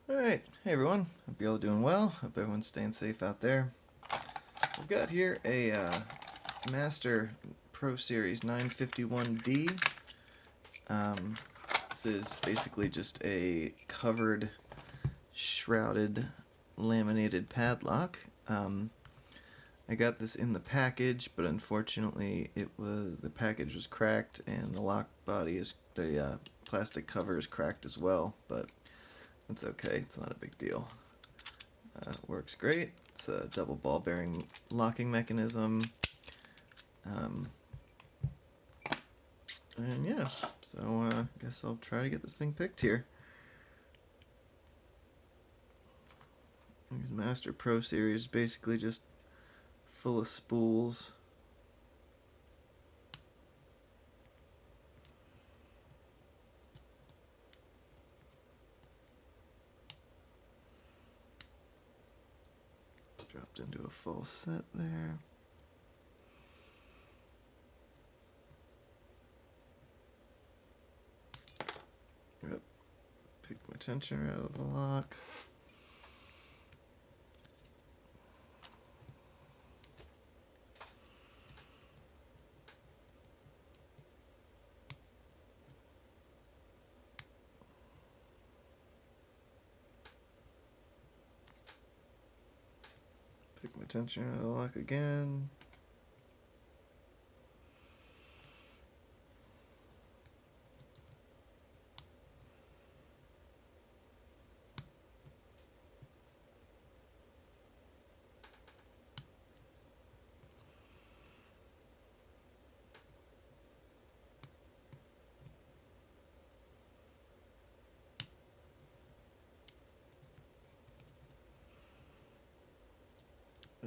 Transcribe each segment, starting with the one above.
Alright, hey everyone, hope you all doing well, hope everyone's staying safe out there. We've got here a Master Pro Series 951D. This is basically just a covered, shrouded, laminated padlock. I got this in the package, but unfortunately the package was cracked and the lock body the plastic cover is cracked as well, but it's okay, it's not a big deal. Works great. It's a double ball bearing locking mechanism. And yeah, so I guess I'll try to get this thing picked here. These Master Pro Series basically just full of spools. Dropped into a full set there. Yep. Picked my tensioner out of the lock. Pick my tensioner out of the lock again.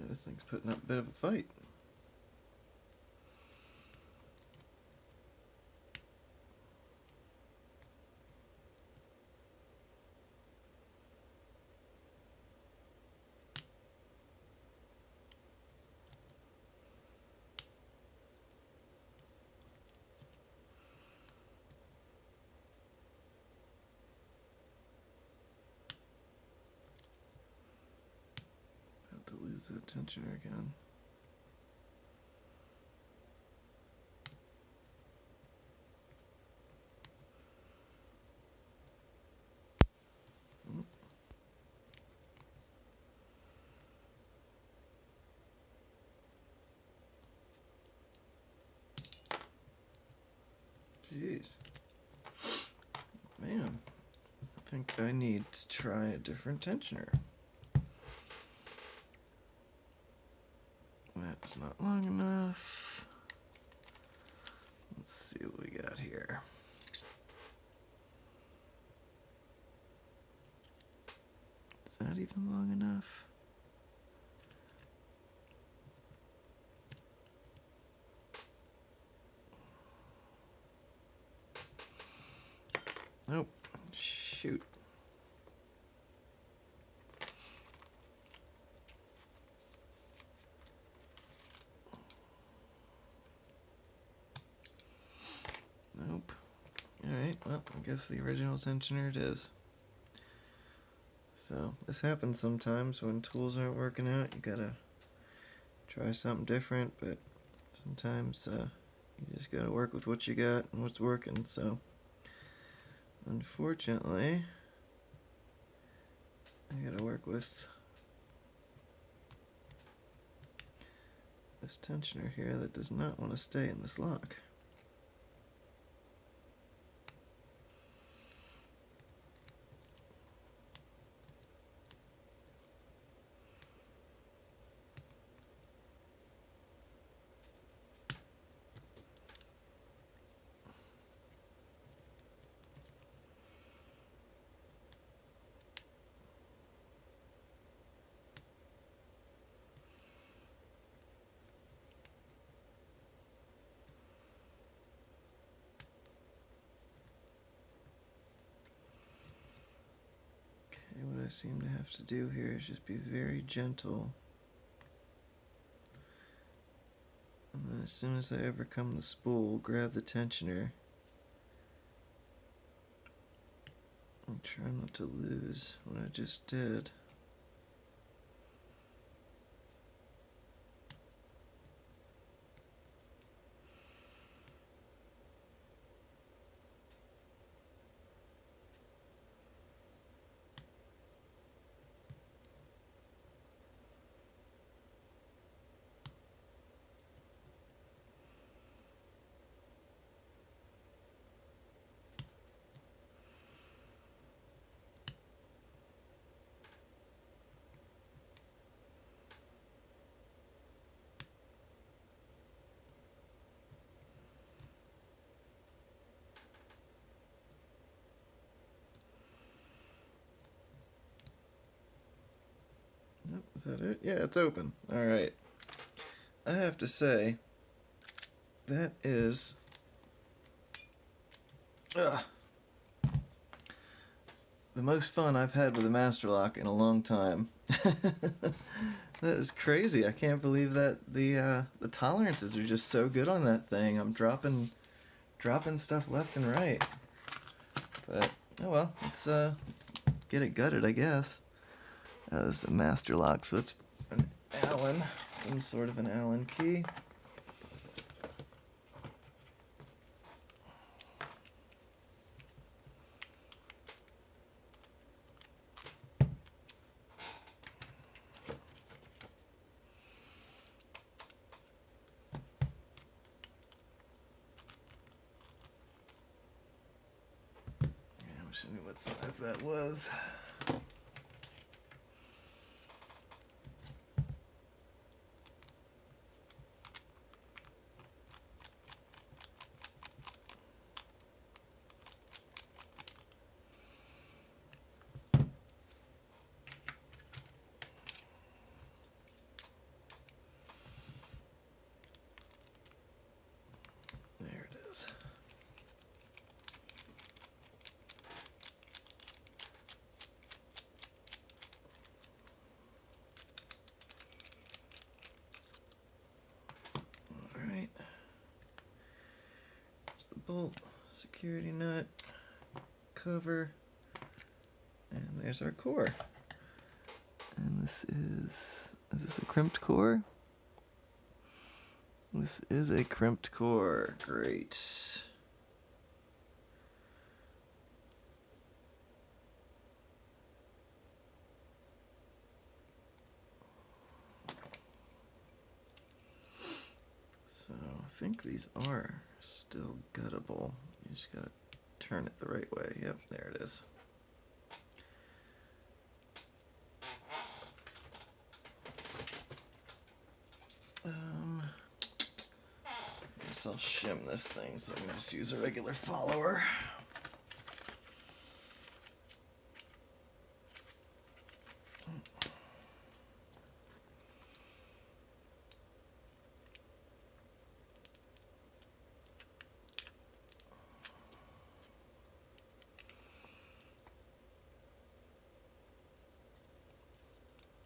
This thing's putting up a bit of a fight. About to lose that tensioner again. Jeez. Man, I think I need to try a different tensioner. That's not long enough. Let's see what we got here. Is that even long enough? Nope. Shoot. Nope. Alright, well, I guess the original tensioner it is. So, this happens sometimes when tools aren't working out. You gotta try something different, but sometimes you just gotta work with what you got and what's working. So, unfortunately, I gotta work with this tensioner here that does not want to stay in this lock. What I seem to have to do here is just be very gentle. And then as soon as I overcome the spool, grab the tensioner I'm trying not to lose what I just did. Nope, is that it? Yeah, it's open. All right. I have to say, that is the most fun I've had with a Master Lock in a long time. That is crazy. I can't believe that the tolerances are just so good on that thing. I'm dropping stuff left and right. But oh well, let's get it gutted, I guess. That was a Master Lock, so it's an Allen, some sort of an Allen key. I wish I knew what size that was. There it is. Alright. There's the bolt, security nut, cover, and there's our core. And this is this a crimped core? This is a crimped core. Great. So I think these are still guttable. You just gotta turn it the right way. Yep, there it is. Guess I'll shim this thing so I can just use a regular follower.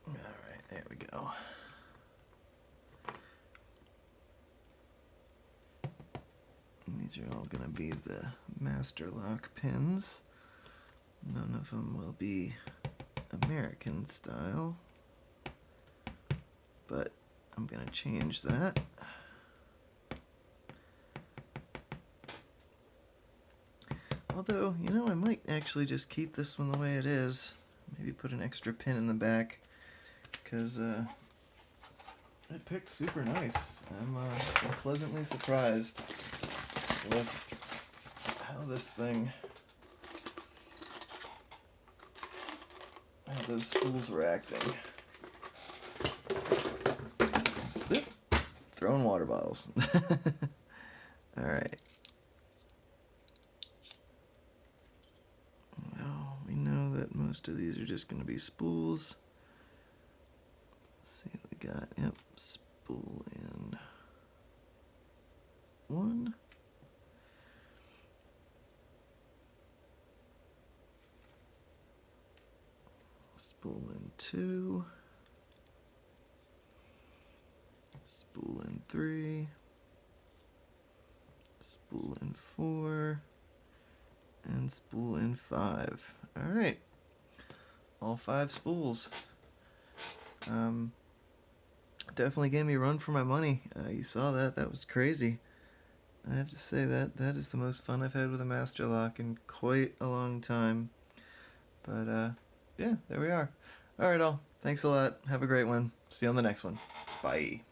Alright, there we go. And these are all going to be the Master Lock pins. None of them will be American style, but I'm going to change that. Although, you know, I might actually just keep this one the way it is. Maybe put an extra pin in the back, because it picked super nice. I'm pleasantly surprised with how this thing, how those spools were acting. Oop, throwing water bottles. Alright. Well, we know that most of these are just going to be spools. Let's see what we got. Yep, spool in one. Spool in two. Spool in three. Spool in four. And spool in 5. Alright. All 5 spools. Definitely gave me a run for my money. You saw that. That was crazy. I have to say that is the most fun I've had with a Master Lock in quite a long time. But, yeah, there we are. Alright, all. Thanks a lot. Have a great one. See you on the next one. Bye.